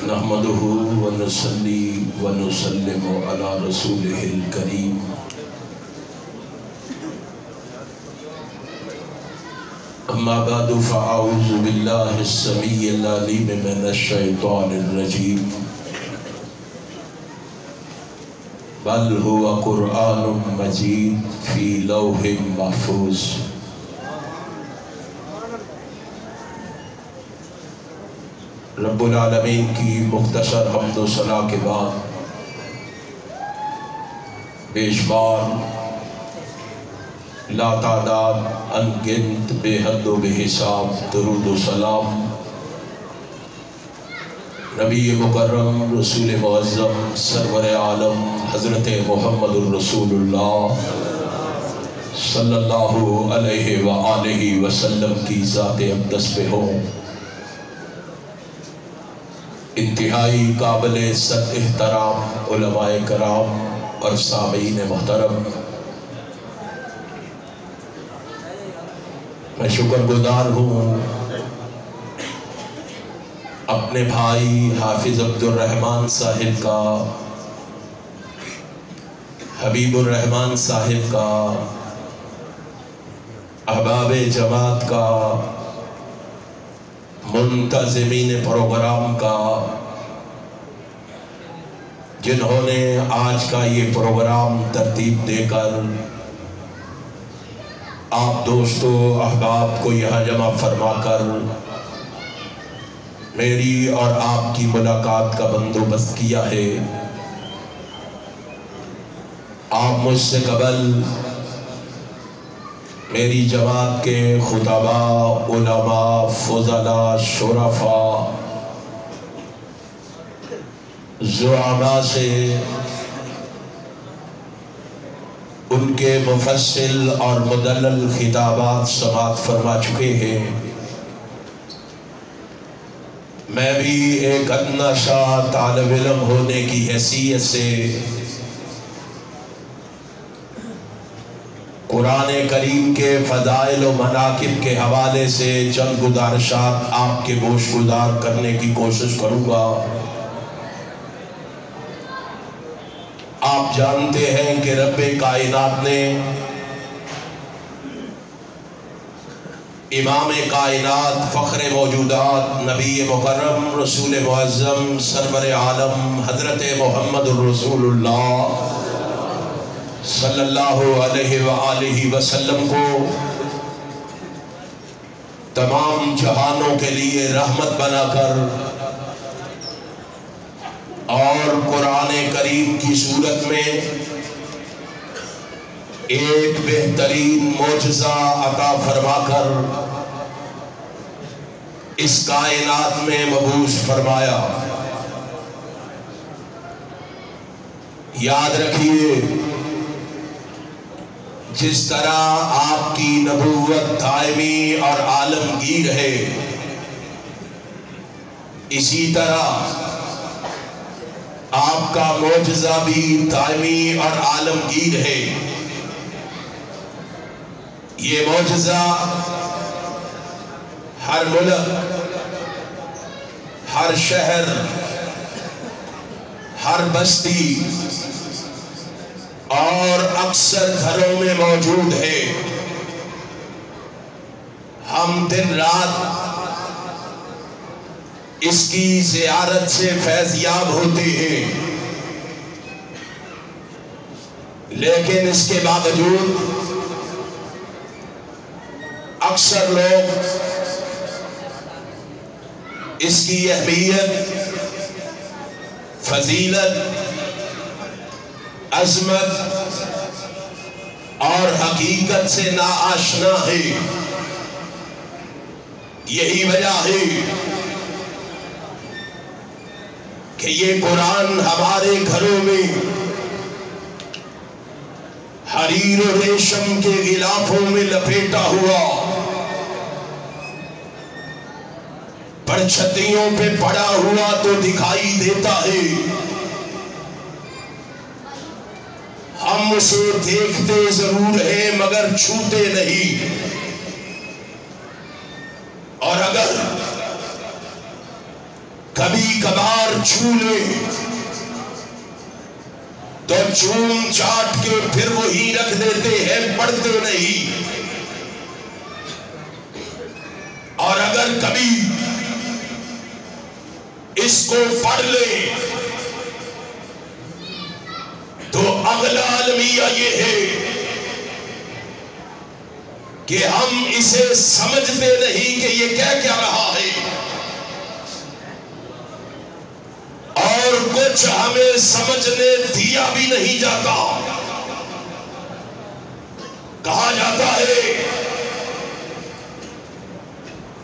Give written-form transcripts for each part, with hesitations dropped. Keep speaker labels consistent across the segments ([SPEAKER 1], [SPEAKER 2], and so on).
[SPEAKER 1] نحمده ونصلي ونسلم على رسوله الكريم اما بعد فاعوذ بالله السميع العليم من الشيطان الرجيم بل هو قرآن مجيد في لوح محفوظ رب العالمین کی مختصر حمد و ثنا کے بعد بے شمار لا تعداد انگنت بے حد و بے حساب درود و سلام نبی مکرم رسول معظم سرور عالم حضرت محمد الرسول اللہ صلی اللہ علیہ وآلہ وسلم کی ذات اقدس پہ ہوں۔ انتہائی قابل صد احترام علماء کرام اور سامعین محترم، میں شکر گزار ہوں اپنے بھائی حافظ عبد الرحمن صاحب کا، حبیب الرحمن صاحب کا، احباب جماعت کا، منتظمین پروگرام کا، جنہوں نے آج کا یہ پروگرام ترتیب دے کر آپ دوستوں احباب کو یہاں جمع فرما کر میری اور آپ کی ملاقات کا بندوبست کیا ہے۔ آپ مجھ سے قبل میری جماعت کے خطباء، علماء، فضلاء، شرفاء، زعماء سے ان کے مفصل اور مدلل خطابات سماعت فرما چکے ہیں۔ میں بھی ایک ادنیٰ سا طالب علم ہونے کی حیثیت سے قرآن کریم کے فضائل و مناقب کے حوالے سے چند گزارشات آپ کے گوش گزار کرنے کی کوشش کروں گا۔ آپ جانتے ہیں کہ رب کائنات نے امام کائنات، فخر موجودات، نبی مکرم رسول معظم سرور عالم حضرت محمد الرسول اللہ صلی اللہ علیہ وآلہ وسلم کو تمام جہانوں کے لیے رحمت بنا کر اور قرآن کریم کی صورت میں ایک بہترین معجزہ عطا فرما کر اس کائنات میں مبعوث فرمایا۔ یاد رکھیے، جس طرح آپ کی نبوت دائمی اور عالمگیر ہے، اسی طرح آپ کا معجزہ بھی دائمی اور عالمگیر ہے۔ یہ معجزہ ہر ملک، ہر شہر، ہر بستی اور اکثر گھروں میں موجود ہے۔ ہم دن رات اس کی زیارت سے فیض یاب ہوتے ہیں، لیکن اس کے باوجود اکثر لوگ اس کی اہمیت، فضیلت، عظمت اور حقیقت سے ناآشنا ہے۔ یہی وجہ ہے کہ یہ قرآن ہمارے گھروں میں حریر و ریشم کے غلافوں میں لپیٹا ہوا، پرچھتیوں پہ پڑا ہوا تو دکھائی دیتا ہے۔ ہم اسے دیکھتے ضرور ہیں مگر چھوتے نہیں، اور اگر کبھی کبھی کبھار چھو لے تو چوم چاٹ کے پھر وہی رکھ دیتے ہیں، پڑھتے نہیں. اور اگر کبھی اس کو پڑھ لے تو اگلا المیہ یہ ہے کہ ہم اسے سمجھتے نہیں کہ یہ کیا رہا ہے، اور کچھ ہمیں سمجھنے دیا بھی نہیں جاتا. کہا جاتا ہے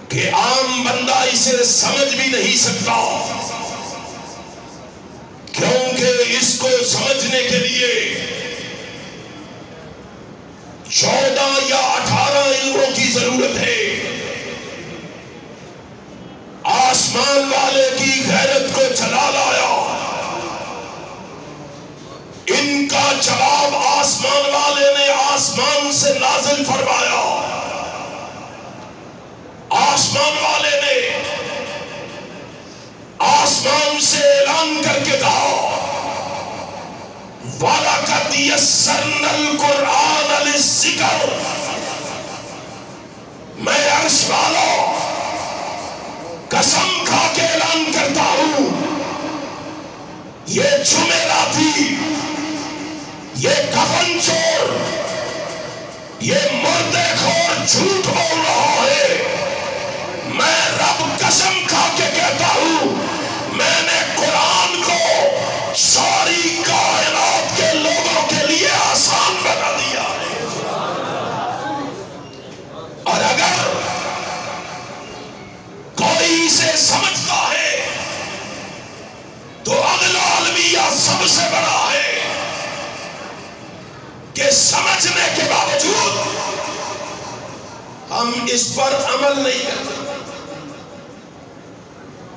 [SPEAKER 1] کہ عام بندہ اسے سمجھ بھی نہیں سکتا، کیونکہ اس کو سمجھنے کے لیے 14 یا 18 علموں کی ضرورت ہے. آسمان والے کی غیرت کو چلا لایا، ان کا جواب آسمان والے نے آسمان سے نازل فرمایا. آسمان والے نے آسمان سے اعلان کر کے کہا وَلَقَدْ يَسَّرْنَا الْقُرْآنَ لِلذِّكْرِ. میں عرش والا قسم کھا کے اعلان کرتا ہوں، یہ جمعراتی، یہ کفن چور، یہ مردے خور جھوٹ بول رہا ہے. میں رب قسم کھا کے کہتا ہوں، میں نے قرآن کو ساری کائنات کے لوگوں کے لیے آسان بنا دیا ہے. اور اگر کوئی اسے سمجھتا ہے تو اگلا المیہ سب سے بڑا ہے کہ سمجھنے کے باوجود ہم اس پر عمل نہیں کرتے.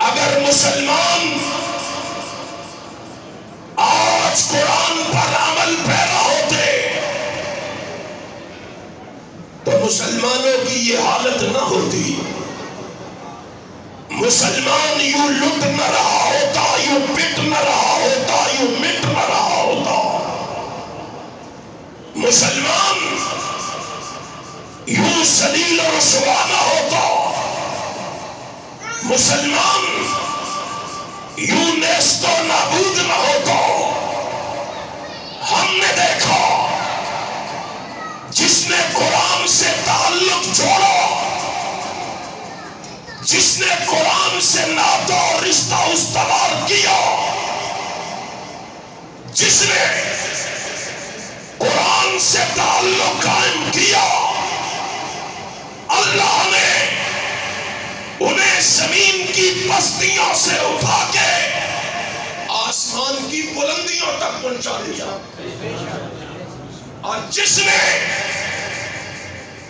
[SPEAKER 1] اگر مسلمان آج قرآن پر عمل پیرا ہوتے تو مسلمانوں کی یہ حالت نہ ہوتی. مسلمان یوں لٹ نہ رہا ہوتا، یوں پٹ نہ رہا ہوتا، یوں مٹ نہ رہا ہوتا. مسلمان یوں ذلیل و رسوا نہ ہوتا. مسلمان یوں نیست و نابود نہ ہوتا. ہم نے دیکھا جس نے قرآن سے تعلق جوڑا، جس نے قرآن سے ناطہ اور رشتہ استوار کیا، جس نے قرآن سے تعلق قائم کیا، اللہ نے انہیں زمین کی پستیوں سے اٹھا کے آسمان کی بلندیوں تک پہنچا دیا. اور جس نے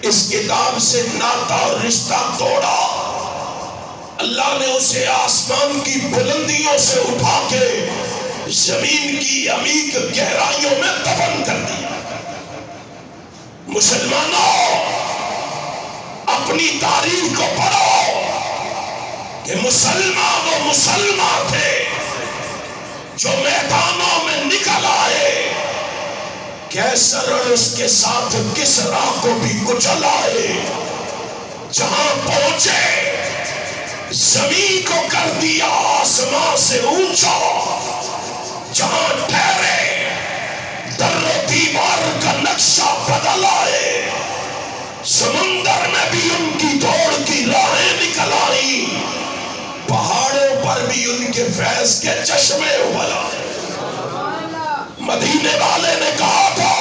[SPEAKER 1] اس کتاب سے ناطہ اور رشتہ توڑا، اللہ نے اسے آسمان کی بلندیوں سے اٹھا کے زمین کی عمیق گہرائیوں میں دفن کر دیا. مسلمانوں، اپنی تاریخ کو پڑھو کہ مسلمان وہ مسلمان تھے جو میدانوں میں نکل آئے، کیسر اور اس کے ساتھ کسرا کو بھی کچل آئے. جہاں پہنچے زمین کو کر دیا آسمان سے اونچا. جہاں ٹھہرے در و دیوار کا نقشہ بدل آئے. سمندر میں بھی ان کی دوڑ کی راہیں نکل آئی. پہاڑوں پر بھی ان کے فیض کے چشمے ابل آئے. مدینے والے نے کہا تھا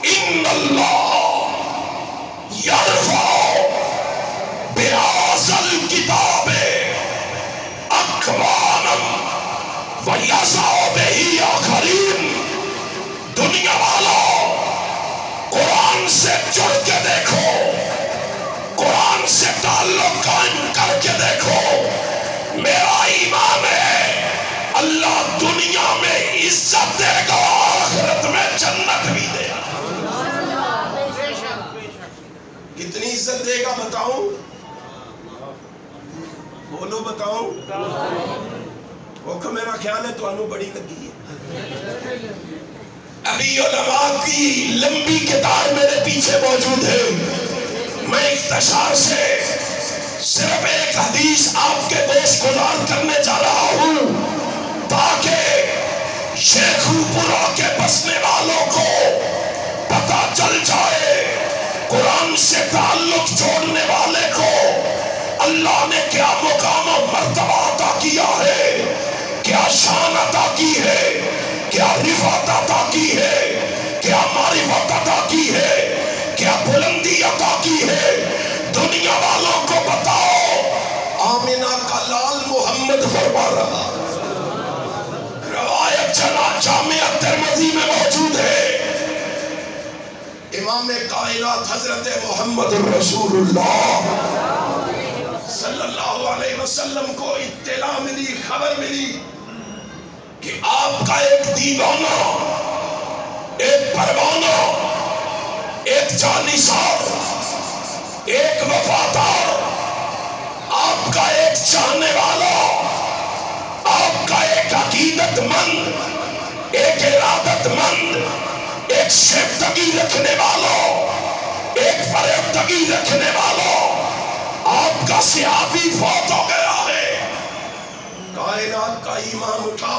[SPEAKER 1] ان اللہ یرفع بہذا الکتاب اقواما ویضع بہ آخرین. دنیا والا قرآن سے جڑ کے دیکھو، قرآن سے تعلق قائم کر کے دیکھو. میرا ایمان ہے اللہ دنیا میں عزت دے گا، آخرت میں جنت بھی دے گا. کتنی عزت دے گا بتاؤں؟
[SPEAKER 2] بولو بتاؤں وہ میرا خیال ہے تو انو بڑی لگی ہے. ابھی علماء کی لمبی کتاب میرے پیچھے موجود ہے. میں اختصار سے صرف ایک حدیث آپ کے گوش گزار کرنے جا رہا ہوں تاکہ شیخوپورہ کے بسنے والوں کو پتہ چل جائے قرآن سے تعلق جوڑنے والے کو اللہ نے کیا مقام و مرتبہ عطا کیا ہے, کیا شان عطا کی ہے, کیا رفعت عطا کی ہے, کیا معرفت عطا کی ہے, کیا بلندی عطا کی ہے. دنیا والوں کو بتاؤ آمینہ کا لال محمد فرما رہا. روایت جامعہ ترمذی میں موجود ہے. امام کائنات حضرت محمد رسول اللہ صلی اللہ علیہ وسلم کو اطلاع ملی, خبر ملی کہ آپ کا ایک دیوانہ, ایک پروانہ, ایک جانثار, ایک وفادار, آپ کا ایک چاہنے والا, آپ کا ایک عقیدت مند, ایک ارادت مند, ایک شیفتگی رکھنے والا, ایک فریبتگی رکھنے والا آپ کا صحابی فوت ہو گیا ہے. کائنات کا ایمان اٹھا,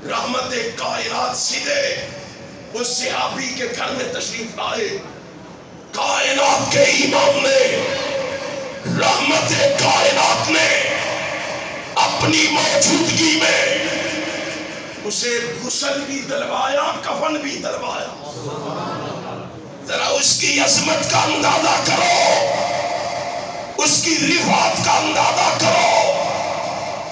[SPEAKER 2] رحمت کائنات سیدھے اس صحابی کے گھر میں تشریف لائے. کائنات کے امام نے, رحمت کائنات نے اپنی موجودگی میں اسے غسل بھی دلوایا, کفن بھی دلوایا. ذرا اس کی عظمت کا اندازہ کرو, اس کی رفعت کا اندازہ کرو.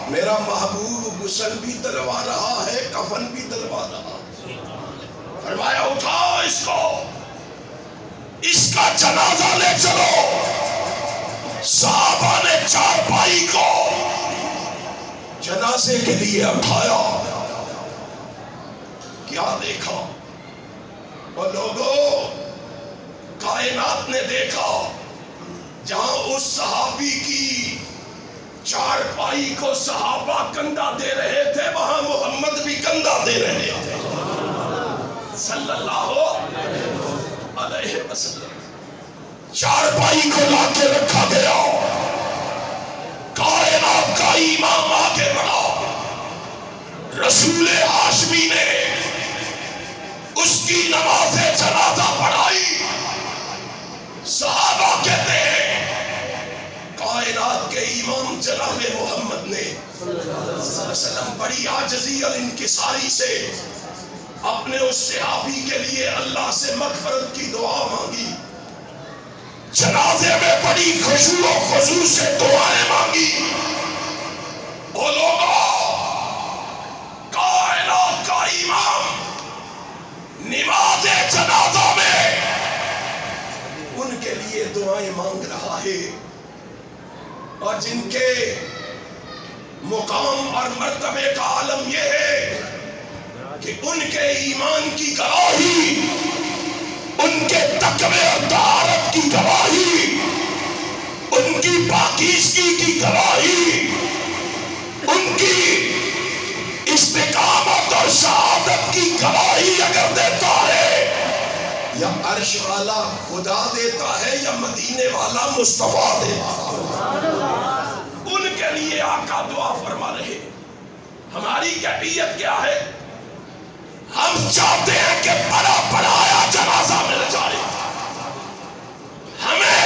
[SPEAKER 2] میرا محبوب غسل بھی دلوا رہا ہے, کفن بھی دلوا رہا ہے. فرمایا اٹھاؤ اس کو, اس کا جنازہ لے چلو. صحابہ نے چارپائی کو جنازے کے لیے اٹھایا. کیا دیکھا وہ لوگوں, کائنات نے دیکھا جہاں اس صحابی کی چارپائی کو صحابہ کندھا دے رہے تھے, وہاں محمد بھی کندھا دے رہے تھے صلی اللہ علیہ وسلم. چارپائی کو لا کے رکھا گیا. کائنات کا امام آگے بڑھا. رسول ہاشمی نے اس کی نماز جنازہ پڑھائی. صحابہ کہتے ہیں کائنات کے امام جناب محمد نے صلی اللہ علیہ وسلم بڑی عاجزی اور انکساری سے اپنے اس صحابی کے لیے اللہ سے مغفرت کی دعا مانگی. جنازے میں بڑی خشوع و خضوع سے دعائیں مانگی. وہ لوگوں, کائنات کا امام نماز جنازہ میں ان کے لیے دعائیں مانگ رہا ہے, اور جن کے مقام اور مرتبے کا عالم یہ ہے کہ ان کے ایمان کی گواہی, ان کے تقوی اور طہارت کی گواہی, ان کی پاکیزگی کی گواہی, ان کی استقامت اور شہادت کی گواہی اگر دیتا ہے, یا عرش والا خدا دیتا ہے یا مدینے والا مصطفیٰ دیتا ہے. ان کے لیے آقا دعا فرما رہے. ہماری کیفیت کیا ہے؟ ہم چاہتے ہیں کہ بڑا پڑھایا جنازہ مل جائے, ہمیں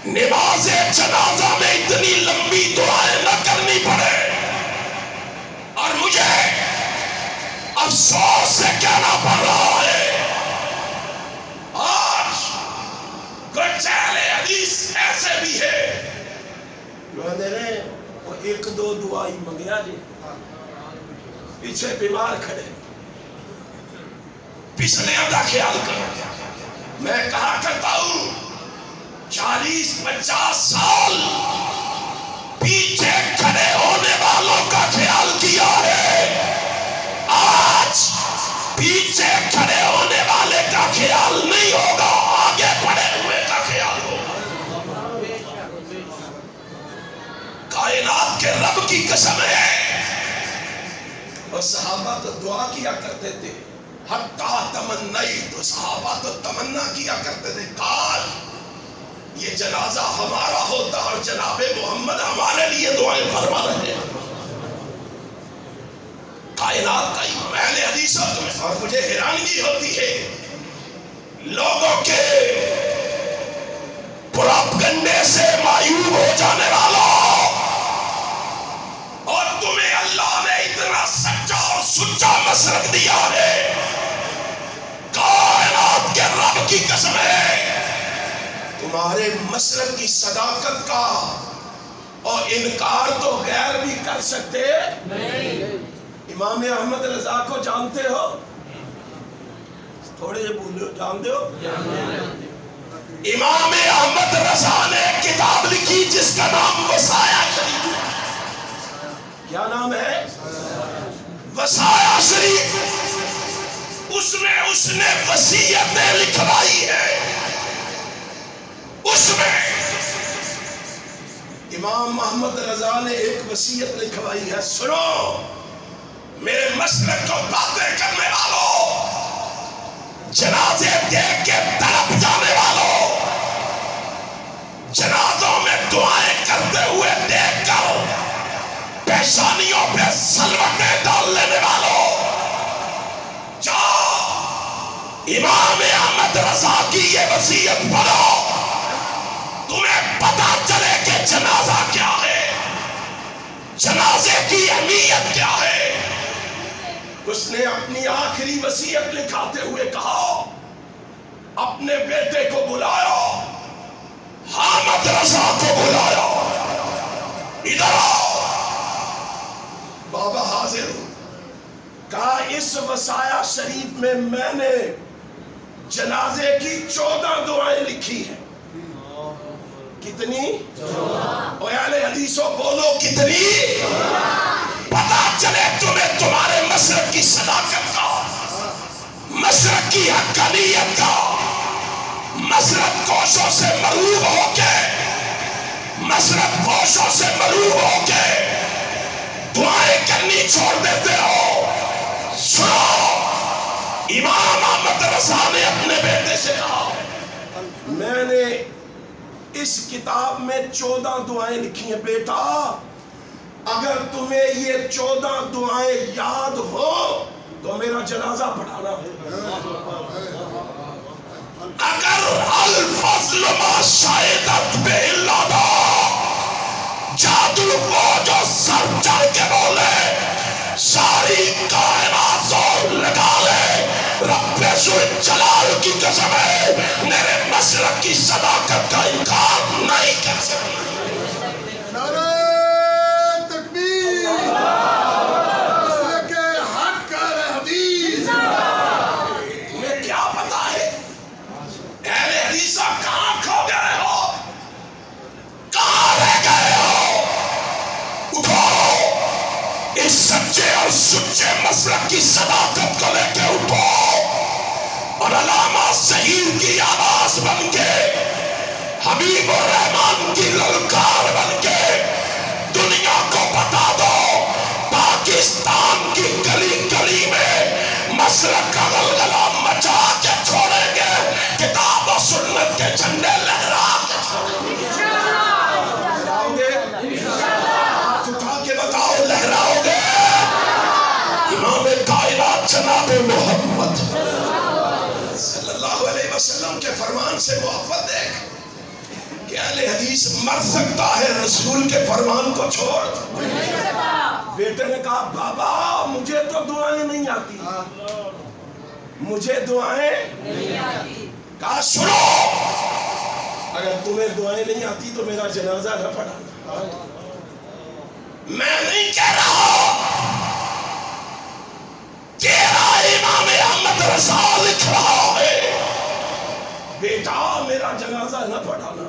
[SPEAKER 2] نماز جنازہ میں اتنی لمبی دعائیں نہ کرنی پڑے. اور مجھے افسوس سے کہنا پڑ رہا ہے, آج کچھ اہل حدیث ایسے بھی ہے جو نے وہ ایک دو دعائی منگیا جی, پیچھے بیمار کھڑے, پچھلے کا خیال کرو. میں کہا کرتا ہوں 40-50 سال پیچھے کھڑے ہونے والوں کا خیال کیا ہے, آج پیچھے کھڑے ہونے والے کا خیال نہیں ہوگا, آگے پڑے ہوئے کا خیال ہوگا. اور صحابہ تو دعا کیا کرتے تھے، حتی تمنیت، تو صحابہ تو تمنا کیا کرتے تھے کاش یہ جنازہ ہمارا ہوتا اور جناب محمد ہمارے لیے دعائیں فرما رہے ہیں۔ کائنات کا اہل حدیثوں میں، اور مجھے حیرانگی ہوتی ہے لوگوں کے پراپگنڈے سے مایوب ہو جانے والوں، اور تمہیں اللہ نے اتنا سچا اور سچا مسلک دیا ہے، کائنات کے رب کی قسم ہے تمہارے مسلک کی صداقت کا اور انکار تو غیر بھی کر سکتے نہیں۔ امام احمد رضا کو جانتے ہو؟ تھوڑے سے بولو، جانتے ہو؟ امام احمد رضا نے کتاب لکھی جس کا نام وصایا شریف۔ کیا نام ہے؟ وصایا شریف۔ اس نے وصیتیں لکھوائی ہے، اس میں امام محمد رضا نے ایک وصیت لکھوائی ہے، سنو میرے مسلک کو باتیں کرنے والوں، جنازے دیکھ کے تڑپ جانے والوں، جنازوں میں دعائیں کرتے ہوئے دیکھ کر پیشانیوں پہ سلوٹیں ڈال لینے والوں، جاؤ امام احمد رضا کی یہ وصیت پڑھو، تمہیں پتا چلے کہ جنازہ کیا ہے، جنازے کی اہمیت کیا ہے۔ اس نے اپنی آخری وصیت لکھاتے ہوئے کہا، اپنے بیٹے کو بلایا، حامد رضا کو بلایا، ادھر آؤ، بابا حاضر ہوں۔ کہا اس وصایا شریف میں میں نے جنازے کی 14 دعائیں لکھی ہیں۔ کتنی؟ اور اہل حدیثوں بولو کتنی؟ پتا چلے تمہیں تمہارے مسلک کی صداقت کا، مسلک کی حقانیت کا، مسلک کوشوں سے مروب ہو کے، مسلک کوشوں سے مروب ہو کے دعائیں کرنی چھوڑ دیتے ہو۔ سنو، امام احمد رضا نے اپنے بیٹے سے کہا، میں نے اس کتاب میں 14 دعائیں لکھی ہیں، بیٹا اگر تمہیں یہ 14 دعائیں یاد ہو تو میرا جنازہ پڑھانا ہے۔ اگر الفضل ما شاہدت باللہ، جادو کو جو سر چڑھ کے بولے ساری کائنات زور لگا لے، رب ذو جلال کی قسم ہے میرے مسلک کی صداقت کا انکار نہیں کر سکتی۔ سچے اور سچے مسلک کی صداقت کو لے کے اٹھو اور علامہ ظہیر کی آواز بن کے، حبیب الرحمن کی للکار بن کے دنیا کو بتا دو، پاکستان کی گلی گلی میں مسلک کا غلغلہ مچا کے چھوڑیں گے، کتاب و سنت کے جھنڈے لہرا کے چھوڑیں گے۔ لہراؤ گے؟ ہاتھ اٹھا کے بتاؤ، لہراؤ گے؟ امام کائنات جناب محمد صلی اللہ علیہ وسلم کے فرمان سے محبت دیکھ کہ اہل حدیث مر سکتا ہے رسول کے فرمان کو چھوڑ۔ بیٹے نے کہا بابا مجھے تو دعائیں نہیں آتی، مجھے دعائیں نہیں آتی۔ کہا سنو، اگر تمہیں دعائیں نہیں آتی تو میرا جنازہ نہ پڑھانا۔ میں نہیں کہہ رہا، تیرا امام احمد رضا لکھ رہا ہے، بیٹا میرا جنازہ نہ پڑھانا۔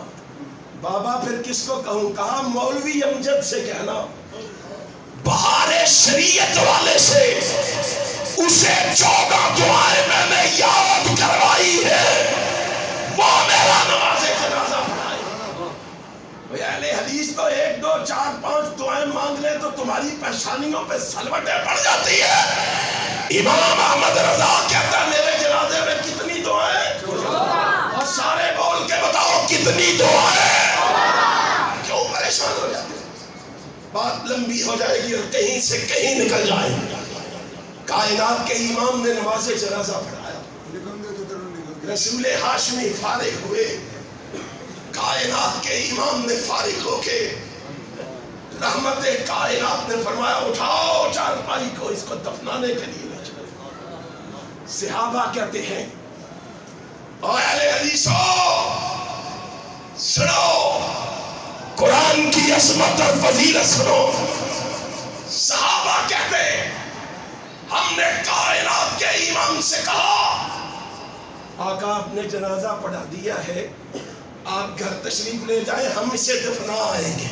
[SPEAKER 2] بابا پھر کس کو کہوں؟ کہا مولوی امجد سے کہنا، بہار شریعت والے سے، اسے 14 دعائیں میں نے یاد کروائی ہے، وہ میرا نماز جنازہ پڑھائے۔ اہل حدیث تو 1-2 جو 4-5 دعائیں مانگ لیں تو تمہاری پیشانیوں پہ سلوٹیں پڑ جاتی ہے. امام احمد رضا کہتا ہے میرے جنازے میں کتنی دعائیں؟ اور سارے بول کے بتاؤ کتنی دعائیں؟ کیوں پریشان ہو جاتے ہیں؟ بات لمبی ہو جائے گی اور کہیں سے کہیں نکل جائے گی. کائنات کے امام نے نماز جنازہ پڑھایا. رسول ہاشمی فارغ ہوئے. کائنات کے امام نے فارغ ہو کے رحمت کائنات نے فرمایا اٹھاؤ چارپائی کو، اس کو دفنانے کے لیے لے چلو. صحابہ کہتے ہیں اے اہل حدیثو سنو، قرآن کی عظمت اور فضیلت سنو. صحابہ کہتے ہم نے کائنات کے امام سے کہا آقا آپ نے جنازہ پڑھا دیا ہے، آپ گھر تشریف لے جائیں، ہم اسے دفنا آئیں گے.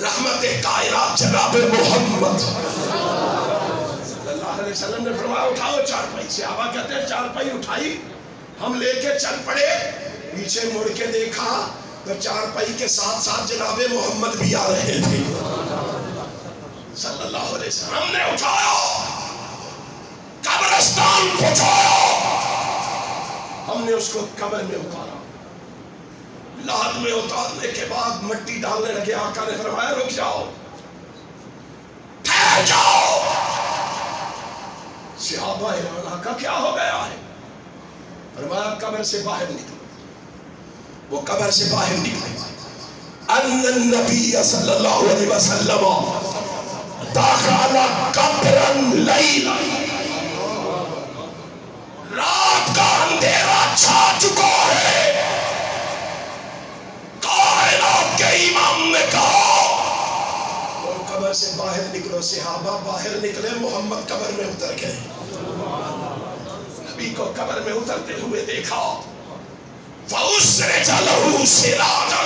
[SPEAKER 2] رحمت کائنات جناب محمد صلی اللہ علیہ وسلم نے فرمایا اٹھاؤ چارپائی. صحابہ کہتے ہیں چارپائی اٹھائی، ہم لے کے چل پڑے. پیچھے مڑ کے دیکھا تو چارپائی کے ساتھ ساتھ جناب محمد بھی آ رہے تھے صلی اللہ علیہ وسلم. ہم نے اٹھایا، قبرستان پہنچایا، ہم نے اس کو قبر میں اتارا. لحد میں اتارنے کے بعد مٹی ڈالنے لگے. آقا نے فرمایا رک جاؤ، ٹھہر جاؤ. صحابہ حیران آقا کیا ہو گیا ہے؟ فرمایا قبر سے باہر نکلو. وہ قبر سے باہر نکلے. ان النبی صلی اللہ علیہ وسلم داخل قبرا لیلا، رات کا اندھیرا چھا چکا ہے. کائنات کے امام نے کہا وہ قبر سے باہر نکلو. صحابہ باہر نکلے، محمد قبر میں اتر گئے. نبی کو قبر میں اترتے ہوئے دیکھا. فَأُسْرِجَ لَهُ سِرَاجًا،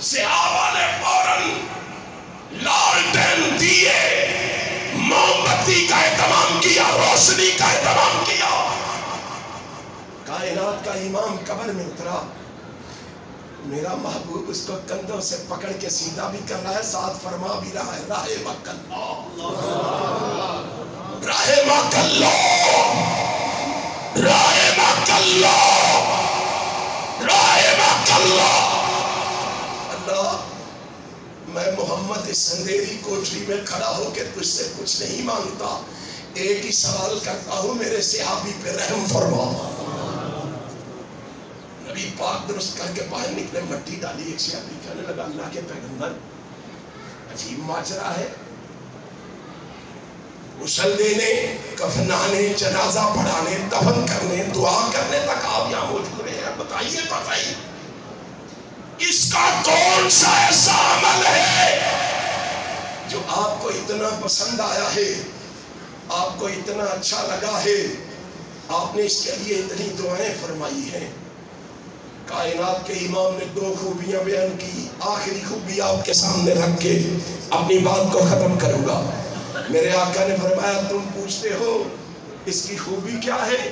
[SPEAKER 2] صحابہ نے فوراً لالٹین دیے، موم بتی کا اہتمام کیا، روشنی کا اہتمام کیا. کائنات کا امام قبر میں اترا. میرا محبوب اس کو کندھوں سے پکڑ کے سیدھا بھی کر رہا ہے، ساتھ فرما بھی رہا ہے رحمک اللہ، رحمک اللہ، رحمک اللہ، رحمک اللہ. اللہ میں محمد اس اندھیری کوٹری میں کھڑا ہو کے تجھ سے کچھ نہیں مانگتا، ایک ہی سوال کرتا ہوں، میرے صحابی پہ رحم فرما. نبی پاک درست کر کے باہر نکلے، مٹی ڈالی. ایک صحابی کہنے لگا اللہ کے پیغمبر عجیب ماجرا ہے، غسل دینے، کفنانے، جنازہ پڑھانے، دفن کرنے، دعا کرنے تک آپ یہاں موجود رہے ہیں. بتائیے تو صحیح اس کا کون سا ایسا عمل ہے جو آپ کو اتنا پسند آیا ہے، آپ کو اتنا اچھا لگا ہے، آپ نے اس کے لیے اتنی دعائیں فرمائی ہیں. کائنات کے امام نے 2 خوبیاں بیان کی. آخری خوبی آپ کے سامنے رکھ کے اپنی بات کو ختم کروں گا. میرے آقا نے فرمایا تم پوچھتے ہو اس کی خوبی کیا ہے،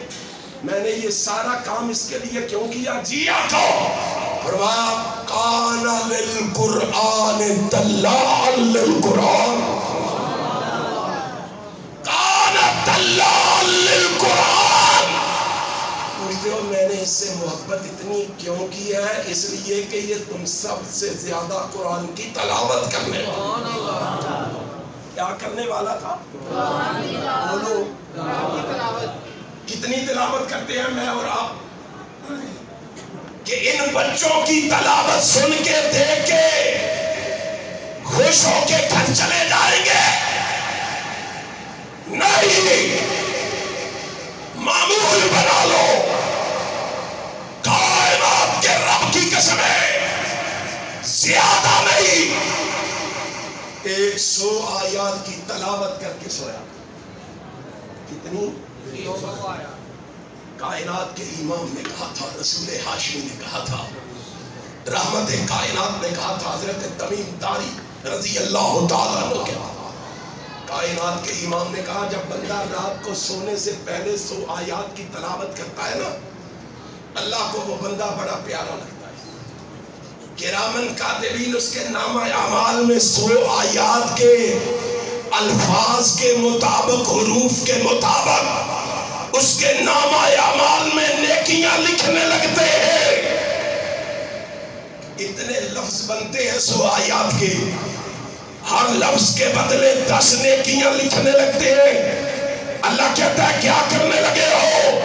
[SPEAKER 2] میں نے یہ سارا کام اس کے لیے کیوں کیا؟ جی آقا. فرمایا کان للقرآن دلاء للقرآن، کان دلاء للقرآن. پوچھتے ہو میں نے اس سے محبت اتنی کیوں کی ہے؟ اس لیے کہ یہ تم سب سے زیادہ قرآن کی تلاوت کرنے والا. کیا کرنے والا تھا؟ بولو کتنی تلاوت کرتے ہیں میں اور آپ؟ کہ ان بچوں کی تلاوت سن کے دیکھ کے خوش ہو کے گھر چلے جائیں گے؟ نہیں، معمول بنا لو. کائنات کے رب کی قسم ہے زیادہ نہیں، 100 آیات کی تلاوت کر کے سویا. کتنی؟ کائنات کے امام نے کہا تھا، رسول ہاشمی نے کہا تھا، رحمت کائنات نے کہا تھا، حضرت تمیم داری رضی اللہ تعالیٰ عنہ کے کائنات کے امام نے کہا جب بندہ رات کو سونے سے پہلے 100 آیات کی تلاوت کرتا ہے نا، اللہ کو وہ بندہ بڑا پیارا لگتا ہے. کرامن کاتبین اس کے نامہ اعمال میں 100 آیات کے الفاظ کے مطابق، حروف کے مطابق اس کے نامہ اعمال میں نیکیاں لکھنے لگتے ہیں. اتنے لفظ بنتے ہیں 100 آیات کے، ہر لفظ کے بدلے 10 نیکیاں لکھنے لگتے ہیں. اللہ کہتا ہے کیا کرنے لگے ہو؟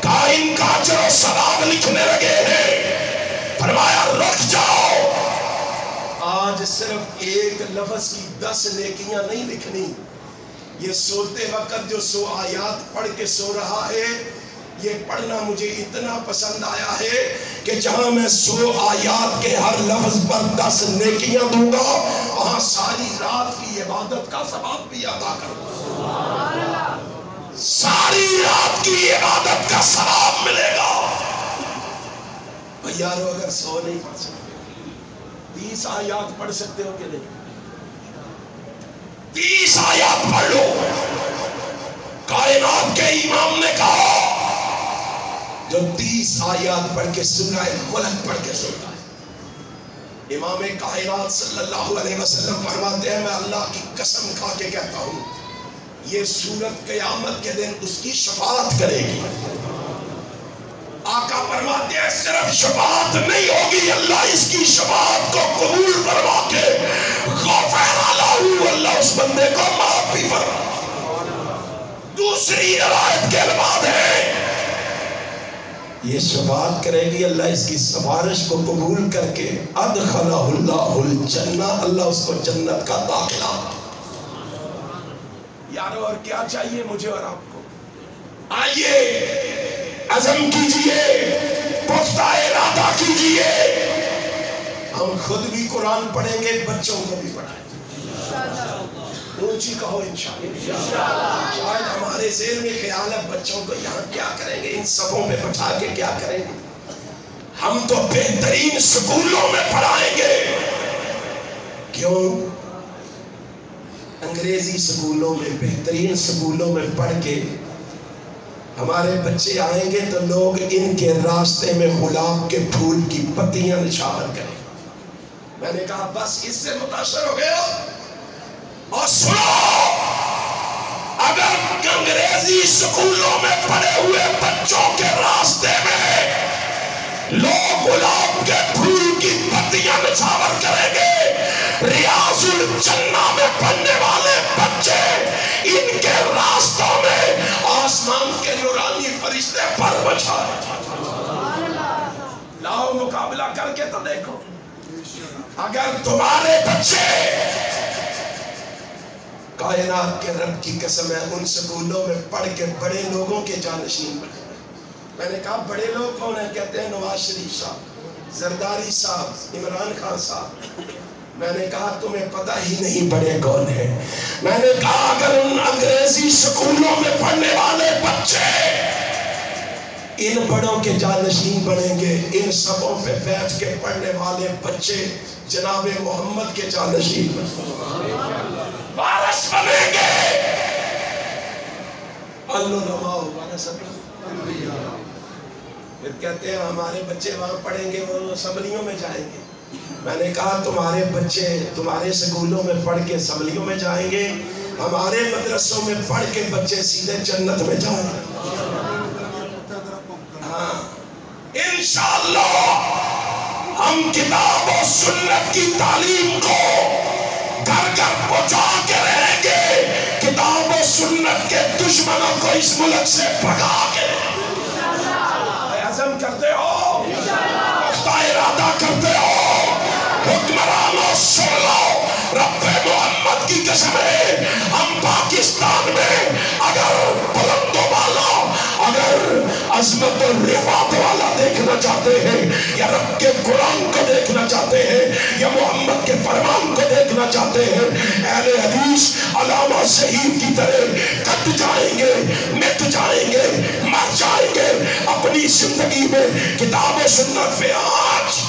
[SPEAKER 2] قائم کا اجر و ثواب لکھنے لگے ہیں. فرمایا رک جاؤ، آج صرف ایک لفظ کی 10 نیکیاں نہیں لکھنی. یہ سوتے وقت جو 100 آیات پڑھ کے سو رہا ہے، یہ پڑھنا مجھے اتنا پسند آیا ہے کہ جہاں میں 100 آیات کے ہر لفظ پر 10 نیکیاں دوں گا، وہاں ساری رات کی عبادت کا ثواب بھی عطا کروں گا. ساری رات کی عبادت کا ثواب ملے گا. یارو اگر 100 نہیں پڑھ سکتے 30 آیات پڑھ سکتے ہو کہ نہیں؟ 30 آیات پڑھ لو. کائنات کے امام نے کہا جو 30 آیات پڑھ کے سورہ ملک پڑھ کے سوتا ہے، امام کائنات صلی اللہ علیہ وسلم فرماتے ہیں میں اللہ کی قسم کھا کے کہتا ہوں یہ سورت قیامت کے دن اس کی شفاعت کرے گی. آقا فرماتے ہیں صرف شفاعت نہیں ہوگی، اللہ اس کی شفاعت کو قبول فرما کے غفر لہ، اللہ اس بندے کو معاف بھی فرما. دوسری روایت کے الفاظ ہیں یہ شفاعت کرے گی، اللہ اس کی سفارش کو قبول کر کے ادخلہ اللہ الجنہ، اللہ اس کو جنت کا داخلہ. یارو اور کیا چاہیے مجھے اور آپ کو؟ آئیے عزم کیجئے، پختہ ارادہ کیجئے. ہم خود بھی قرآن پڑھیں گے، بچوں کو بھی پڑھائیں گے. اونچی کہو انشاءاللہ. شاید ہمارے ذہن میں خیال ہے بچوں کو یہاں کیا کریں گے، ان صفوں میں بٹھا کے کیا کریں گے. ہم تو بہترین سکولوں میں پڑھائیں گے. کیوں؟ انگریزی سکولوں میں، بہترین سکولوں میں پڑھ کے ہمارے بچے آئیں گے تو لوگ ان کے راستے میں گلاب کے پھول کی پتیاں نچھاور کریں. میں نے کہا بس اس سے متاثر ہو گیا. اور سنو، اگر انگریزی سکولوں میں پڑھے ہوئے بچوں کے راستے میں لوگ گلاب کے پھول کی پتیاں نچھاور کریں گے، ریاض الجنہ میں پڑھنے والے بچے ان کے راستوں میں آسمان کے نورانی فرشتے پر بچھائے. لاؤ مقابلہ کر کے تو دیکھو. اگر تمہارے بچے، کائنات کے رب کی قسم ہے، ان سکولوں میں پڑھ کے بڑے لوگوں کے جانشین بنے. میں نے کہا بڑے لوگ کون ہیں؟ کہتے ہیں نواز شریف صاحب، زرداری صاحب، عمران خان صاحب. میں نے کہا تمہیں پتہ ہی نہیں بڑے کون ہیں. میں نے کہا اگر ان انگریزی سکولوں میں پڑھنے والے بچے ان بڑوں کے جانشین بنیں گے، ان سبوں پہ بیٹھ کے پڑھنے والے بچے جناب محمد کے جانشین وارث بنیں گے. پھر کہتے ہیں ہمارے بچے وہاں پڑھیں گے، وہ اسمبلیوں میں جائیں گے. میں نے کہا تمہارے بچے تمہارے سکولوں میں پڑھ کے اسمبلیوں میں جائیں گے، ہمارے مدرسوں میں پڑھ کے بچے سیدھے جنت میں جائیں گے. ہاں انشاءاللہ ہم کتاب و سنت کی تعلیم کو گھر گھر پہنچا کے رہیں گے. کتاب و سنت کے دشمنوں کو اس ملک سے بھگا کے. عزم کرتے ہو، پختہ ارادہ کرتے ہو، حکمرانوں سن لو، رب محمد کی قسم ہے ہم پاکستان میں اگر بلند و بالا، اگر عظمت و رفعت والا دیکھنا چاہتے ہیں، یا رب کے قرآن کو دیکھنا چاہتے ہیں، یا محمد کے فرمان کو دیکھنا چاہتے ہیں، اہل حدیث علامہ شہید کی طرح کٹ جائیں گے، مٹ جائیں گے، مر جائیں گے. اپنی زندگی میں کتاب و سنت پہ آج